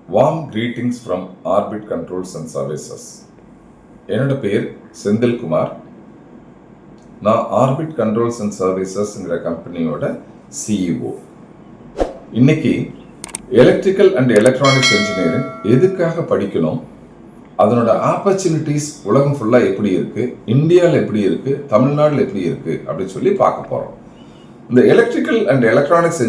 Warm greetings from Orbit Controls and Services. என்னோட பேர் செந்தில்குமார். நான் ஆர்பிட் கண்ட்ரோல்ஸ் அண்ட் சர்வீசஸ்ங்கிற கம்பெனியோட சிஇஓ. இன்னைக்கு எலக்ட்ரிக்கல் அண்ட் எலக்ட்ரானிக்ஸ் இன்ஜினியரிங் எதுக்காக படிக்கணும், அதனோட ஆப்பர்ச்சுனிட்டிஸ் உலகம் ஃபுல்லாக எப்படி இருக்குது, இந்தியாவில் எப்படி இருக்குது, தமிழ்நாட்டில் எப்படி இருக்குது அப்படின்னு சொல்லி பார்க்க போகிறோம். இந்த எலக்ட்ரிக்கல் அண்ட் எலக்ட்ரானிக்ஸ்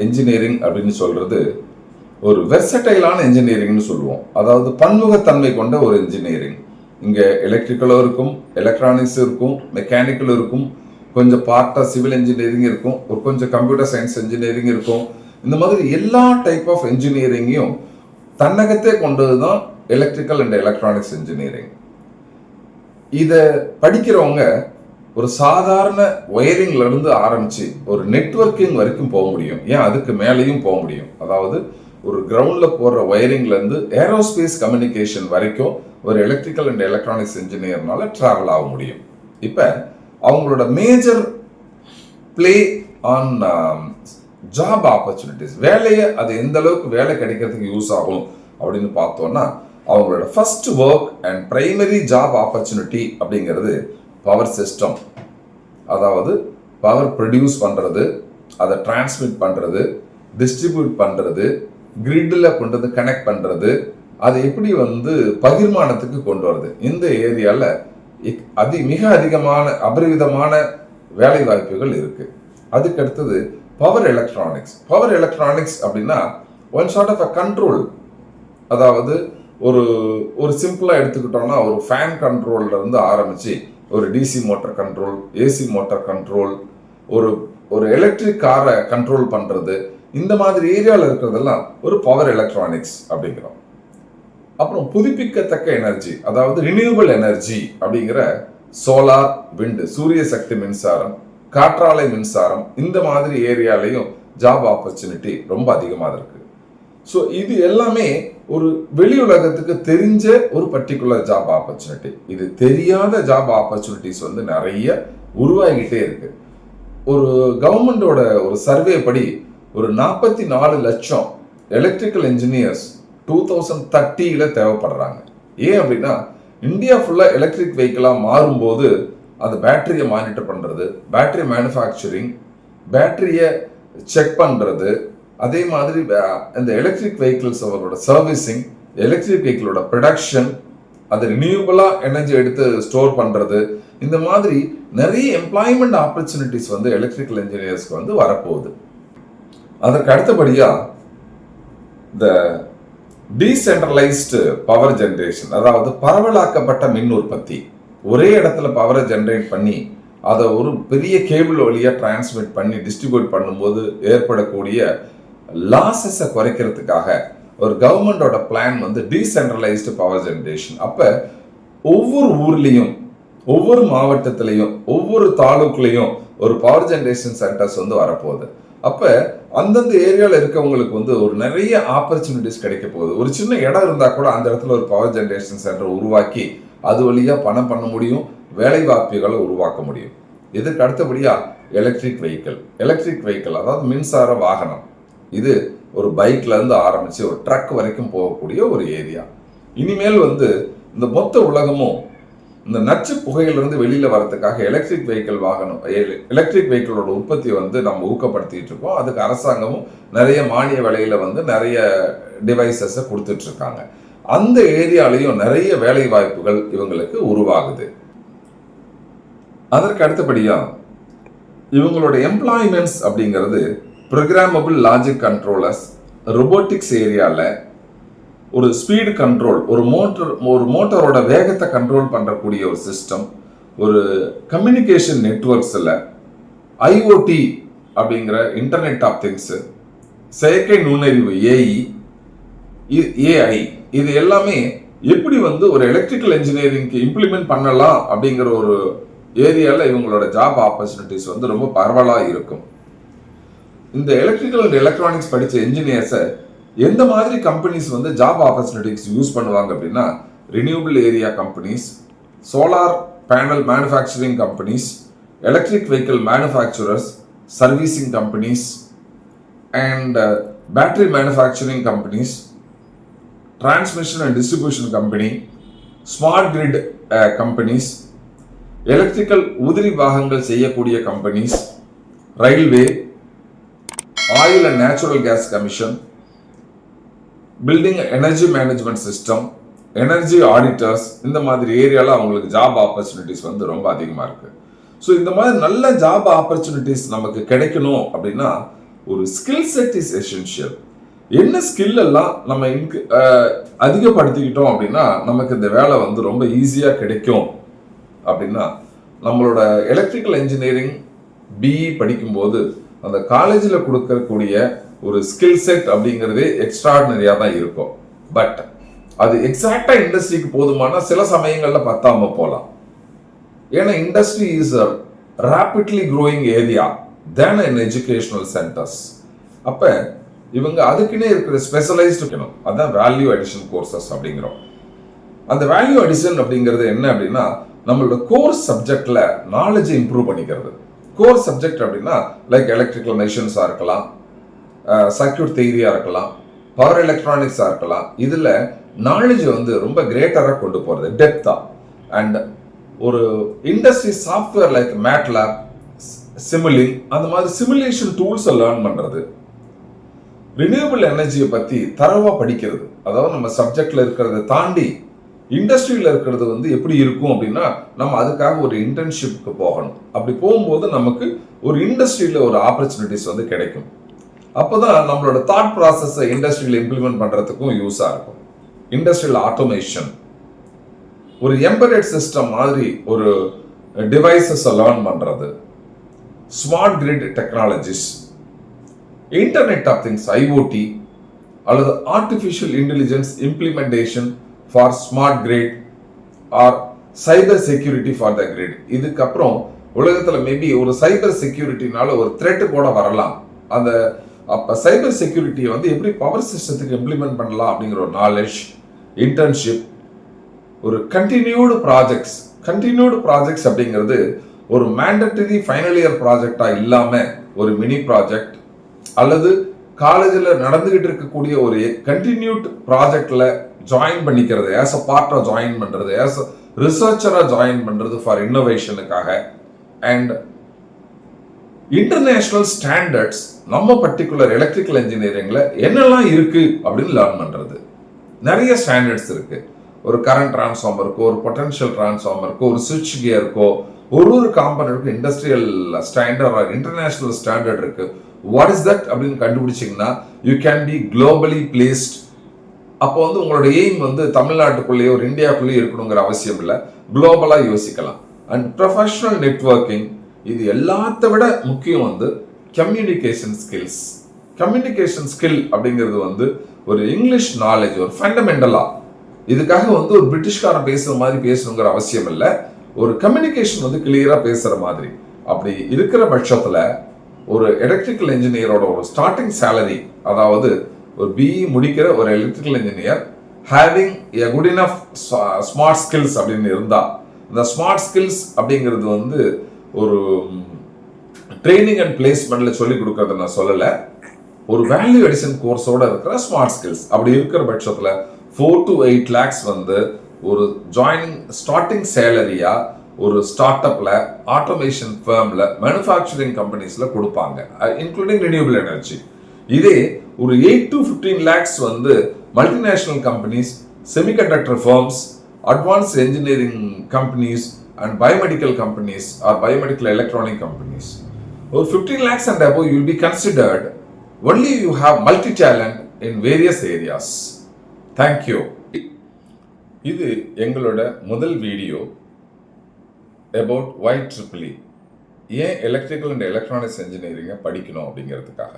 இன்ஜினியரிங் அப்படின்னு சொல்கிறது ஒரு வெர்சடைலான இன்ஜினியரிங்னு சொல்லுவோம். அதாவது பன்முகத்தன்மை கொண்ட ஒரு இன்ஜினியரிங். இங்கே எலக்ட்ரிக்கலும் இருக்கும், எலக்ட்ரானிக்ஸ் இருக்கும், மெக்கானிக்கல் இருக்கும், கொஞ்சம் பார்ட்டாக சிவில் இன்ஜினியரிங் இருக்கும், ஒரு கொஞ்சம் கம்ப்யூட்டர் சயின்ஸ் இன்ஜினியரிங் இருக்கும். இந்த மாதிரி எல்லா டைப் ஆஃப் இன்ஜினியரிங்கையும் தன்னகத்தே கொண்டது தான் எலக்ட்ரிக்கல் அண்ட் எலக்ட்ரானிக்ஸ் இன்ஜினியரிங். இதை படிக்கிறவங்க ஒரு சாதாரண ஒயரிங்லேருந்து ஆரம்பித்து ஒரு நெட்வொர்க்கிங் வரைக்கும் போக முடியும், ஏன் அதுக்கு மேலேயும் போக முடியும். அதாவது ஒரு கிரவுண்டில் போடுற ஒயரிங்லேருந்து ஏரோஸ்பேஸ் கம்யூனிகேஷன் வரைக்கும் ஒரு எலக்ட்ரிக்கல் அண்ட் எலக்ட்ரானிக்ஸ் இன்ஜினியர்னால ட்ராவல் ஆக முடியும். இப்போ அவங்களோட major play on job opportunities, வேலையை அது எந்த அளவுக்கு வேலை கிடைக்கிறதுக்கு யூஸ் ஆகும் அப்படின்னு பார்த்தோன்னா, அவங்களோட first work and primary job opportunity அப்படிங்கிறது பவர் சிஸ்டம். அதாவது பவர் ப்ரொடியூஸ் பண்ணுறது, அதை டிரான்ஸ்மிட் பண்ணுறது, டிஸ்ட்ரிபியூட் பண்ணுறது, கிரிட்டில் கொண்டு வந்து கனெக்ட் பண்ணுறது, அதை எப்படி பகிர்மானத்துக்கு கொண்டு வருது. இந்த ஏரியாவில் மிக அதிகமான அபரிவிதமான வேலை வாய்ப்புகள் இருக்குது. அதுக்கு அடுத்தது பவர் எலக்ட்ரானிக்ஸ். பவர் எலக்ட்ரானிக்ஸ் அப்படின்னா one sort of a control. அதாவது ஒரு சிம்பிளாக எடுத்துக்கிட்டோம்னா ஒரு ஃபேன் கண்ட்ரோல்லேருந்து ஆரம்பித்து ஒரு DC motor control, AC motor control, ஒரு எலக்ட்ரிக் காரை கண்ட்ரோல் பண்ணுறது, இந்த மாதிரி ஏரியாவில் இருக்கிறதெல்லாம் ஒரு பவர் எலக்ட்ரானிக்ஸ் அப்படிங்கிறோம். அப்புறம் புதுப்பிக்கத்தக்க எனர்ஜி, அதாவது ரினியூவபிள் எனர்ஜி அப்படிங்கிற சோலார், விண்டு, சூரிய சக்தி மின்சாரம், காற்றாலை மின்சாரம், இந்த மாதிரி ஏரியாலையும் ஜாப் ஆப்பர்ச்சுனிட்டி ரொம்ப அதிகமாக இருக்கு. ஸோ இது எல்லாமே ஒரு வெளி உலகத்துக்கு தெரிஞ்ச ஒரு பர்டிகுலர் ஜாப் ஆப்பர்ச்சுனிட்டி. இது தெரியாத ஜாப் ஆப்பர்ச்சுனிட்டிஸ் நிறைய உருவாகிட்டே இருக்கு. ஒரு கவர்மெண்டோட ஒரு சர்வே படி ஒரு 44 லட்சம் எலக்ட்ரிக்கல் இன்ஜினியர்ஸ் 2030 தேவைப்படுறாங்க. ஏன் அப்படின்னா இந்தியா ஃபுல்லாக எலக்ட்ரிக் வெஹிக்கிளாக மாறும்போது அந்த பேட்டரியை மானிட்டர் பண்ணுறது, பேட்டரி மேனுஃபேக்சரிங், பேட்டரியை செக் பண்ணுறது, அதே மாதிரி இந்த எலக்ட்ரிக் வெஹிக்கிள்ஸ் அவங்களோட சர்வீசிங், எலக்ட்ரிக் வெஹிக்கிளோட ப்ரொடக்ஷன், அது ரினியூவபிளாக எனர்ஜி எடுத்து ஸ்டோர் பண்ணுறது, இந்த மாதிரி நிறைய எம்ப்ளாய்மெண்ட் ஆப்பர்ச்சுனிட்டிஸ் எலக்ட்ரிக்கல் இன்ஜினியர்ஸ்க்கு வரப்போகுது. அதற்கு அடுத்தபடியாக இந்த டீசென்ட்ரலைஸ்டு பவர் ஜென்ரேஷன், அதாவது பரவலாக்கப்பட்ட மின் உற்பத்தி. ஒரே இடத்துல பவரை ஜென்ரேட் பண்ணி அதை ஒரு பெரிய கேபிள் வழியாக டிரான்ஸ்மிட் பண்ணி டிஸ்ட்ரிபியூட் பண்ணும்போது ஏற்படக்கூடிய லாசஸை குறைக்கிறதுக்காக ஒரு கவர்மெண்டோட பிளான் டீசென்ட்ரலைஸ்டு பவர் ஜென்ரேஷன். அப்போ ஒவ்வொரு ஊர்லேயும், ஒவ்வொரு மாவட்டத்திலையும், ஒவ்வொரு தாலுக்குலையும் ஒரு பவர் ஜென்ரேஷன் சென்டர்ஸ் வரப்போகுது. அப்போ அந்தந்த ஏரியாவில் இருக்கவங்களுக்கு ஒரு நிறைய ஆப்பர்ச்சுனிட்டிஸ் கிடைக்க போகுது. ஒரு சின்ன இடம் இருந்தால் கூட அந்த இடத்துல ஒரு பவர் ஜென்ரேஷன் சென்டர் உருவாக்கி அது வழியாக பணம் பண்ண முடியும், வேலை வாய்ப்புகளை உருவாக்க முடியும். இதுக்கு அடுத்தபடியாக எலக்ட்ரிக் வெஹிக்கிள், அதாவது மின்சார வாகனம். இது ஒரு பைக்லேருந்து ஆரம்பித்து ஒரு ட்ரக் வரைக்கும் போகக்கூடிய ஒரு ஏரியா. இனிமேல் இந்த மொத்த உலகமும் இந்த நச்சு புகையிலிருந்து வெளியில் வரதுக்காக எலக்ட்ரிக் வெஹிக்கிளோட உற்பத்தி நம்ம ஊக்கப்படுத்திட்டு இருக்கோம். அதுக்கு அரசாங்கமும் நிறைய மானிய விலையில நிறைய டிவைசஸை கொடுத்துட்டு இருக்காங்க. அந்த ஏரியாலையும் நிறைய வேலை வாய்ப்புகள் இவங்களுக்கு உருவாகுது. அதற்கு அடுத்தபடியா இவங்களோட எம்ப்ளாய்மெண்ட்ஸ் அப்படிங்கிறது ப்ரோக்ராமபிள் லாஜிக் கண்ட்ரோலர்ஸ், ரொபோட்டிக்ஸ் ஏரியாவில் ஒரு ஸ்பீடு கண்ட்ரோல், ஒரு மோட்டரோட வேகத்தை கண்ட்ரோல் பண்ணக்கூடிய ஒரு சிஸ்டம், ஒரு கம்யூனிகேஷன் நெட்வொர்க்ஸில் ஐஓடி அப்படிங்கிற இன்டர்நெட் ஆஃப் திங்ஸு, செயற்கை நுண்ணறிவு ஏஐ, இது எல்லாமே எப்படி ஒரு எலக்ட்ரிக்கல் இன்ஜினியரிங்க்கு இம்ப்ளிமெண்ட் பண்ணலாம் அப்படிங்கிற ஒரு ஏரியாவில் இவங்களோட ஜாப் ஆப்பர்ச்சுனிட்டிஸ் ரொம்ப பரவலாக இருக்கும். இந்த எலக்ட்ரிக்கல் அண்ட் எலக்ட்ரானிக்ஸ் படித்த என்ஜினியர்ஸை எந்த மாதிரி கம்பெனிஸ் ஜாப் ஆப்பர்ச்சுனிட்டிஸ் யூஸ் பண்ணுவாங்க அப்படின்னா, renewable area companies, solar panel manufacturing companies, electric vehicle manufacturers, servicing companies, and battery manufacturing companies, transmission and distribution company, smart grid companies, electrical உதிரி பாகங்கள் செய்யக்கூடிய companies, railway, oil and natural gas commission, building energy management system, energy auditors, இந்த மாதிரி ஏரியாவில் அவங்களுக்கு job opportunities வந்து ரொம்ப அதிகமாக இருக்குது. ஸோ இந்த மாதிரி நல்ல ஜாப் ஆப்பர்ச்சுனிட்டிஸ் நமக்கு கிடைக்கணும் அப்படின்னா ஒரு ஸ்கில் செட் இஸ் எசென்ஷியல். என்ன ஸ்கில் எல்லாம் நம்ம அதிகப்படுத்திக்கிட்டோம் அப்படின்னா நமக்கு இந்த வேலை வந்து ரொம்ப ஈஸியாக கிடைக்கும் அப்படின்னா, நம்மளோட எலக்ட்ரிக்கல் இன்ஜினியரிங் பிஇ படிக்கும்போது அந்த காலேஜில் கொடுக்கக்கூடிய ஒரு ஸ்கில் செட் அப்படிங்கிறதே எக்ஸ்ட்ராடினரியாக தான் இருக்கும். பட் அது எக்ஸாக்டா இண்டஸ்ட்ரிக்கு போதுமான சில சமயங்கள்ல பத்தாம போகலாம். ஏன்னா industry is a rapidly growing area than in educational centres. அப்ப இவங்க அதுக்குன்னே இருக்கிற ஸ்பெஷலைஸ்டு இருக்கணும். அதான் வேல்யூ அடிஷன் கோர்சஸ் அப்படிங்கிறோம். அந்த வேல்யூ அடிஷன் அப்படிங்கிறது என்ன அப்படின்னா, நம்மளோட கோர் சப்ஜெக்ட்ல நாலேஜை இம்ப்ரூவ் பண்ணிக்கிறது. கோர் சப்ஜெக்ட் அப்படின்னா லைக் எலக்ட்ரிக்கல் மெஷின்ஸா இருக்கலாம், சர்க்யூட் தியரியா இருக்கலாம், பவர் எலக்ட்ரானிக்ஸா இருக்கலாம். இதுல நாலேஜ் வந்து ரொம்ப கிரேட்டரா கொண்டு போறது, டெப்தா. அண்ட் ஒரு இண்டஸ்ட்ரி சாஃப்ட்வேர் லைக் மேட்லேப், சிமுலிங், அந்த மாதிரி சிமுலேஷன் டூல்ஸை லேர்ன் பண்றது, ரினியூவபிள் எனர்ஜியை பத்தி தரவா படிக்கிறது. அதாவது நம்ம சப்ஜெக்ட்ல இருக்கிறத தாண்டி இண்டஸ்ட்ரியில இருக்கிறது வந்து எப்படி இருக்கும் அப்படின்னா, நம்ம அதுக்காக ஒரு இன்டர்ன்ஷிப்க்கு போகணும். அப்படி போகும்போது நமக்கு ஒரு இண்டஸ்ட்ரியில ஒரு ஆப்பர்ச்சுனிட்டிஸ் வந்து கிடைக்கும். அப்போதான் நம்மளோட தாட் ப்ராசஸை இண்டஸ்ட்ரியில் இம்ப்ளிமெண்ட் பண்றதுக்கும் யூஸா இருக்கும். இண்டஸ்ட்ரியல் ஆட்டோமேஷன், ஒரு எம்பெடட் சிஸ்டம் மாதிரி ஒரு டிவைசஸை லேர்ன் பண்றது, smart grid technologies, internet of things IoT அல்லது artificial intelligence implementation for smart grid or cyber security for the grid. இதுக்கப்புறம் உலகத்தில் மேபி ஒரு சைபர் செக்யூரிட்டினால ஒரு த்ரெட் கூட வரலாம். அந்த அப்போ சைபர் செக்யூரிட்டியை வந்து எப்படி பவர் சிஸ்டத்துக்கு இம்ப்ளிமெண்ட் பண்ணலாம் அப்படிங்கிற ஒரு நாலேஜ், இன்டர்ன்ஷிப், ஒரு கண்டினியூடு ப்ராஜெக்ட்ஸ் அப்படிங்கிறது ஒரு மேண்டட்டரி ஃபைனல் இயர் ப்ராஜெக்டா இல்லாம ஒரு மினி ப்ராஜெக்ட் அல்லது காலேஜில் நடந்துகிட்டு இருக்கக்கூடிய ஒரு கண்டினியூட் ப்ராஜெக்ட்ல ஜாயின் பண்ணிக்கிறது, ஆஸ் அ பார்ட்டா ஜாயின் பண்றது, ஆஸ் அ ரிசர்ச்சரா ஜாயின் பண்றது ஃபார் இன்னோவேஷனுக்காக. அண்ட் இன்டர்நேஷனல் ஸ்டாண்டர்ட்ஸ் நம்ம பர்டிகுலர் எலக்ட்ரிக்கல் இன்ஜினியரிங்ல என்னெல்லாம் இருக்கு அப்படின்னு லேர்ன் பண்றது. நிறைய ஸ்டாண்டர்ட்ஸ் இருக்கு. ஒரு கரண்ட் டிரான்ஸ்ஃபார்மருக்கோ, ஒரு பொட்டன்ஷியல் டிரான்ஸ்ஃபார்மருக்கோ, ஒரு சுவிட்ச் கியருக்கோ, ஒரு காம்பனன்ட்க்கு இண்டஸ்ட்ரியல் ஸ்டாண்டர்ட், இன்டர்நேஷனல் ஸ்டாண்டர்ட் இருக்கு. வாட் இஸ் தட் அப்படின்னு கண்டுபிடிச்சிங்கன்னா you can be globally placed. அப்போ வந்து உங்களோட எய்ம் வந்து தமிழ்நாட்டுக்குள்ளேயே ஒரு இந்தியாவுக்குள்ளேயே இருக்கணுங்கிற அவசியம் இல்லை, குளோபலா யோசிக்கலாம். அண்ட் ப்ரொஃபஷனல் நெட்வொர்க்கிங், இது எல்லாத்த விட முக்கியம் வந்து கம்யூனிகேஷன் ஸ்கில்ஸ். கம்யூனிகேஷன் ஸ்கில் அப்படிங்கிறது வந்து ஒரு இங்கிலீஷ் நாலேஜ், ஒரு ஃபண்டமெண்டலா. இதுக்காக வந்து ஒரு பிரிட்டிஷ்காரன் பேசுற மாதிரி பேசணுங்கிற அவசியம் இல்லை, ஒரு கம்யூனிகேஷன் வந்து கிளியரா பேசுற மாதிரி. அப்படி இருக்கிற பட்சத்துல ஒரு எலக்ட்ரிக்கல் இன்ஜினியரோட ஒரு ஸ்டார்டிங் சேலரி, அதாவது ஒரு பிஇ முடிக்கிற ஒரு electrical engineer having a good enough smart skills அப்படின்னு இருந்தா, இந்த ஸ்மார்ட் ஸ்கில்ஸ் அப்படிங்கிறது வந்து ஒரு ட்ரைனிங் அண்ட் பிளேஸ்மெண்ட்ல சொல்லி கொடுக்கறத நான் சொல்லல, ஒரு வேல்யூ அடிஷன் கோர்ஸோட இருக்கிற ஸ்மார்ட் ஸ்கில்ஸ். அப்படி இருக்கிற பட்சத்துல 4 to 8 lakhs வந்து ஒரு ஜாயினிங் ஸ்டார்டிங் சேலரியா ஒரு ஸ்டார்ட் அப்ல, ஆட்டோமேஷன் ஃபர்ம்ல, மேனுஃபேக்சரிங் கம்பெனிஸ்ல கொடுப்பாங்க, இன்க்ளூடிங் ரினியூவபிள் எனர்ஜி. இதே ஒரு 8 to 15 lakhs வந்து multinational companies, semiconductor firms, advanced engineering companies and biomedical companies or biomedical electronic companies. Or 15 lakhs and above, you will be considered only you have multi-talent in various areas. Thank you. இது எங்களோட முதல் video about YEEE, ஏன் electrical and electronics இன்ஜினியரிங்கை படிக்கணும் அப்படிங்கிறதுக்காக.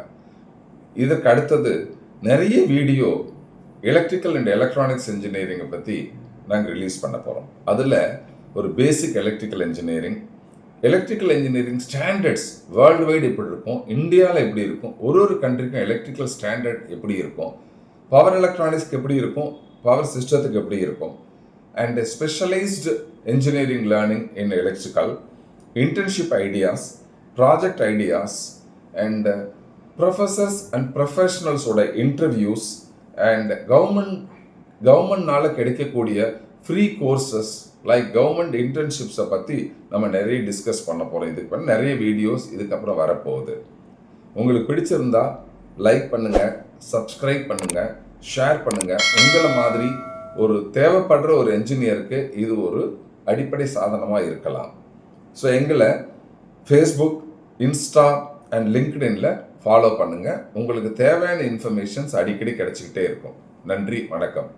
இதற்கு அடுத்தது நிறைய video electrical and electronics இன்ஜினியரிங்கை பற்றி நாங்கள் ரிலீஸ் பண்ண போகிறோம். அதில் ஒரு பேசிக் electrical engineering standards world wide எப்படி இருக்கும், இந்தியாவில் எப்படி இருக்கும், ஒரு கண்ட்ரிக்கும் எலக்ட்ரிக்கல் ஸ்டாண்டர்ட் எப்படி இருக்கும், பவர் எலக்ட்ரானிக்ஸ்க்கு எப்படி இருக்கும், பவர் சிஸ்டத்துக்கு எப்படி இருக்கும், and specialised engineering learning in electrical, internship ideas, project ideas, and professors and ப்ரொஃபஷனல்ஸோட இன்டர்வியூஸ், அண்ட் கவர்மெண்ட் கவர்மெண்ட்னால கிடைக்கக்கூடிய ஃப்ரீ கோர்சஸ் லைக் கவர்மெண்ட் இன்டர்ன்ஷிப்ஸை பற்றி நம்ம நிறைய டிஸ்கஸ் பண்ண போகிறோம். இதுக்கு நிறைய வீடியோஸ் இதுக்கப்புறம் வரப்போகுது. உங்களுக்கு பிடிச்சிருந்தா லைக் பண்ணுங்கள், சப்ஸ்கிரைப் பண்ணுங்கள், ஷேர் பண்ணுங்கள். உங்களை மாதிரி ஒரு தேவைப்படுற ஒரு என்ஜினியருக்கு இது ஒரு அடிப்படை சாதனமாக இருக்கலாம். ஸோ எங்களை ஃபேஸ்புக், இன்ஸ்டா அண்ட் லிங்க்டின்ல ஃபாலோ பண்ணுங்கள். உங்களுக்கு தேவையான இன்ஃபர்மேஷன்ஸ் அடிக்கடி கிடைச்சிக்கிட்டே இருக்கும். நன்றி, வணக்கம்.